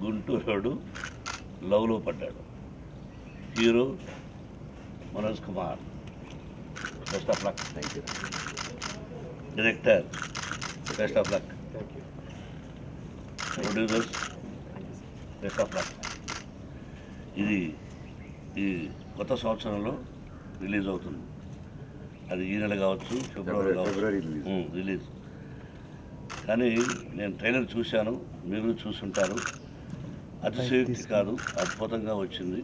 గుంటూరుడు లవ్లో పడ్డాడు. Hero Manoj Kumar, best of luck. Thank you. Director, best of luck. Thank you. Producers, best of luck. ఇది ఈ కొత్త సంవత్సరంలో రిలీజ్ అవుతుంది. అది ఈ నెల కావచ్చు, ఫిబ్రవరి కావచ్చు రిలీజ్. కానీ నేను ట్రైలర్ చూశాను, మీరు చూసుంటారు. అతిశయోక్తి కాదు, అద్భుతంగా వచ్చింది,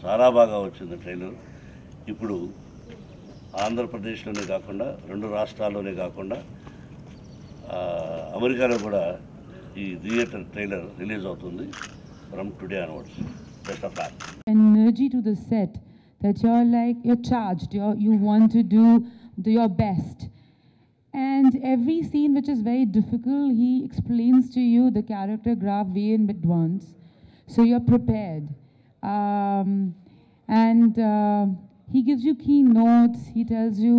చాలా బాగా వచ్చింది ట్రైలర్. ఇప్పుడు ఆంధ్రప్రదేశ్లోనే కాకుండా 2 రాష్ట్రాల్లోనే కాకుండా అమెరికాలో కూడా ఈ థియేటర్ ట్రైలర్ రిలీజ్ అవుతుంది from today onwards. Best of luck. Energy to the set that you're charged, you want to do your best. And every scene which is very difficult, he explains to you the character graph way in advance, so you're prepared. And he gives you key notes, he tells you